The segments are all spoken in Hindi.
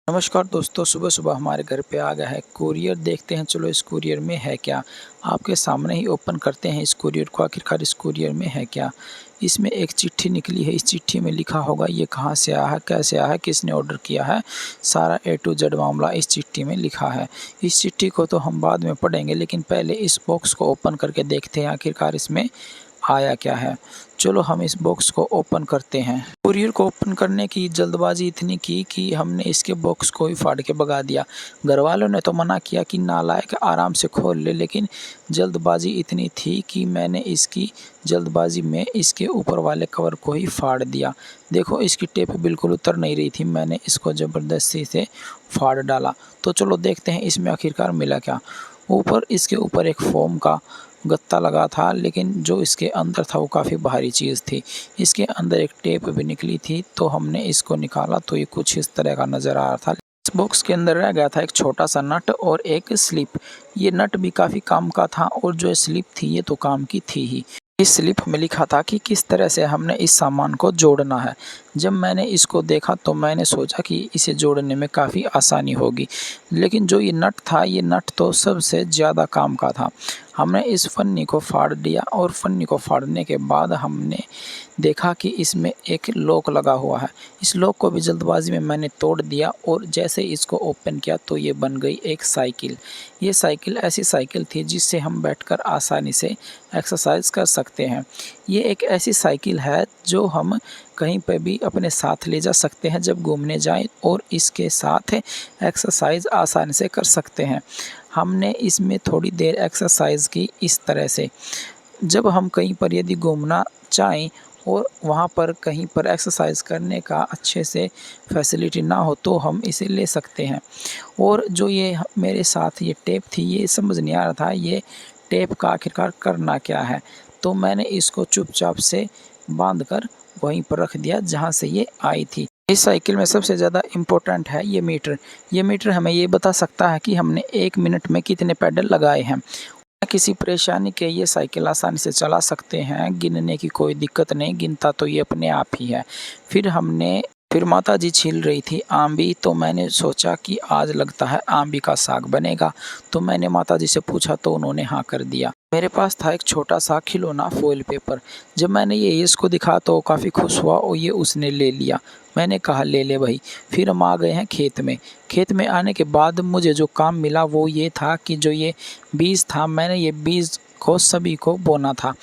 नमस्कार दोस्तों, सुबह सुबह हमारे घर पे आ गया है कुरियर। देखते हैं चलो इस कुरियर में है क्या। आपके सामने ही ओपन करते हैं इस कुरियर को, आखिरकार इस कुरियर में है क्या। इसमें एक चिट्ठी निकली है। इस चिट्ठी में लिखा होगा ये कहाँ से आया है, कैसे आया है, किसने ऑर्डर किया है, सारा A to Z मामला इस चिट्ठी में लिखा है। इस चिट्ठी को तो हम बाद में पढ़ेंगे, लेकिन पहले इस बॉक्स को ओपन करके देखते हैं आखिरकार इसमें आया क्या है। चलो हम इस बॉक्स को ओपन करते हैं। कुरियर को ओपन करने की जल्दबाजी इतनी की कि हमने इसके बॉक्स को ही फाड़ के भगा दिया। घर वालों ने तो मना किया कि नालायक आराम से खोल ले, लेकिन जल्दबाजी इतनी थी कि मैंने इसकी जल्दबाजी में इसके ऊपर वाले कवर को ही फाड़ दिया। देखो इसकी टेप बिल्कुल उतर नहीं रही थी, मैंने इसको ज़बरदस्ती से फाड़ डाला। तो चलो देखते हैं इसमें आखिरकार मिला क्या। इसके ऊपर एक फोम का गत्ता लगा था, लेकिन जो इसके अंदर था वो काफ़ी भारी चीज़ थी। इसके अंदर एक टेप भी निकली थी, तो हमने इसको निकाला तो ये कुछ इस तरह का नज़र आ रहा था। इस बॉक्स के अंदर रह गया था एक छोटा सा नट और एक स्लिप। ये नट भी काफ़ी काम का था और जो स्लिप थी ये तो काम की थी ही। इस स्लिप में लिखा था कि किस तरह से हमने इस सामान को जोड़ना है। जब मैंने इसको देखा तो मैंने सोचा कि इसे जोड़ने में काफ़ी आसानी होगी, लेकिन जो ये नट था ये नट तो सबसे ज़्यादा काम का था। हमने इस फन्नी को फाड़ दिया और फन्नी को फाड़ने के बाद हमने देखा कि इसमें एक लॉक लगा हुआ है। इस लॉक को भी जल्दबाजी में मैंने तोड़ दिया और जैसे इसको ओपन किया तो ये बन गई एक साइकिल। ये साइकिल ऐसी साइकिल थी जिससे हम बैठकर आसानी से एक्सरसाइज कर सकते हैं। ये एक ऐसी साइकिल है जो हम कहीं पर भी अपने साथ ले जा सकते हैं जब घूमने जाएं, और इसके साथ एक्सरसाइज आसानी से कर सकते हैं। हमने इसमें थोड़ी देर एक्सरसाइज की इस तरह से। जब हम कहीं पर यदि घूमना चाहें और वहाँ पर कहीं पर एक्सरसाइज करने का अच्छे से फैसिलिटी ना हो तो हम इसे ले सकते हैं। और जो ये मेरे साथ ये टेप थी, ये समझ नहीं आ रहा था ये टेप का आखिरकार करना क्या है, तो मैंने इसको चुपचाप से बांध कर वहीं पर रख दिया जहाँ से ये आई थी। इस साइकिल में सबसे ज़्यादा इम्पोर्टेंट है ये मीटर। ये मीटर हमें ये बता सकता है कि हमने 1 मिनट में कितने पेडल लगाए हैं। किसी परेशानी के ये साइकिल आसानी से चला सकते हैं, गिनने की कोई दिक्कत नहीं, गिनता तो ये अपने आप ही है। फिर माताजी छील रही थी आंबी, तो मैंने सोचा कि आज लगता है आंबी का साग बनेगा। तो मैंने माताजी से पूछा तो उन्होंने हाँ कर दिया। मेरे पास था एक छोटा सा खिलौना फॉइल पेपर। जब मैंने ये इसको दिखा तो काफ़ी खुश हुआ और ये उसने ले लिया। मैंने कहा ले ले भाई। फिर हम आ गए हैं खेत में। खेत में आने के बाद मुझे जो काम मिला वो ये था कि जो ये बीज था, मैंने ये बीज को सभी को बोना था।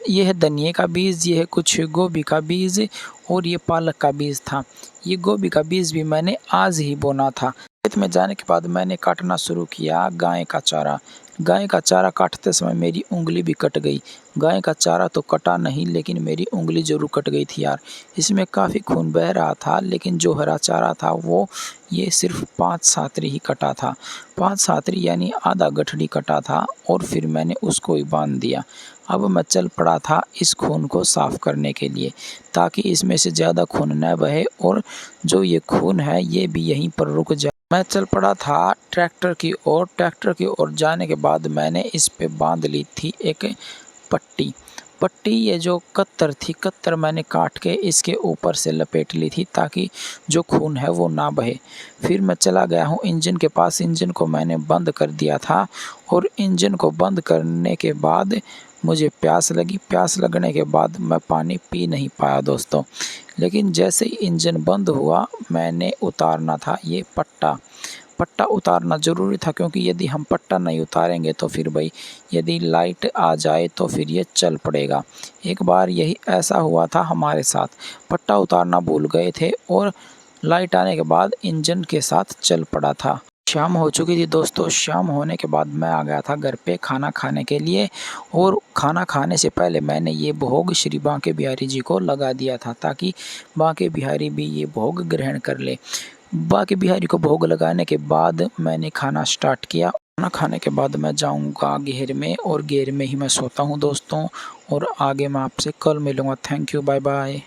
ये है धनिये का बीज, ये है कुछ गोभी का बीज और ये पालक का बीज था। ये गोभी का बीज भी मैंने आज ही बोना था। खेत में जाने के बाद मैंने काटना शुरू किया गाय का चारा। गाय का चारा काटते समय मेरी उंगली भी कट गई। गाय का चारा तो कटा नहीं, लेकिन मेरी उंगली ज़रूर कट गई थी यार। इसमें काफ़ी खून बह रहा था, लेकिन जो हरा चारा था वो ये सिर्फ 5 सातरी ही कटा था। 5 सातरी यानी आधा गठड़ी कटा था और फिर मैंने उसको ही बांध दिया। अब मैं चल पड़ा था इस खून को साफ़ करने के लिए, ताकि इसमें से ज़्यादा खून न बहे और जो ये खून है ये भी यहीं पर रुक जाए। मैं चल पड़ा था ट्रैक्टर की ओर। ट्रैक्टर की ओर जाने के बाद मैंने इस पे बांध ली थी एक पट्टी। ये जो कत्तर थी, कत्तर मैंने काट के इसके ऊपर से लपेट ली थी ताकि जो खून है वो ना बहे। फिर मैं चला गया हूँ इंजन के पास। इंजन को मैंने बंद कर दिया था और इंजन को बंद करने के बाद मुझे प्यास लगी। प्यास लगने के बाद मैं पानी पी नहीं पाया दोस्तों, लेकिन जैसे ही इंजन बंद हुआ मैंने उतारना था ये पट्टा। पट्टा उतारना ज़रूरी था, क्योंकि यदि हम पट्टा नहीं उतारेंगे तो फिर भाई यदि लाइट आ जाए तो फिर ये चल पड़ेगा। एक बार यही ऐसा हुआ था हमारे साथ। पट्टा उतारना भूल गए थे और लाइट आने के बाद इंजन के साथ चल पड़ा था। शाम हो चुकी थी दोस्तों। शाम होने के बाद मैं आ गया था घर पे खाना खाने के लिए, और खाना खाने से पहले मैंने ये भोग श्री बांके बिहारी जी को लगा दिया था, ताकि बांके बिहारी भी ये भोग ग्रहण कर ले। बांके बिहारी को भोग लगाने के बाद मैंने खाना स्टार्ट किया। खाना खाने के बाद मैं जाऊंगा घेर में, और घेर में ही मैं सोता हूं दोस्तों। और आगे मैं आपसे कल मिलूंगा। Thank you, bye bye.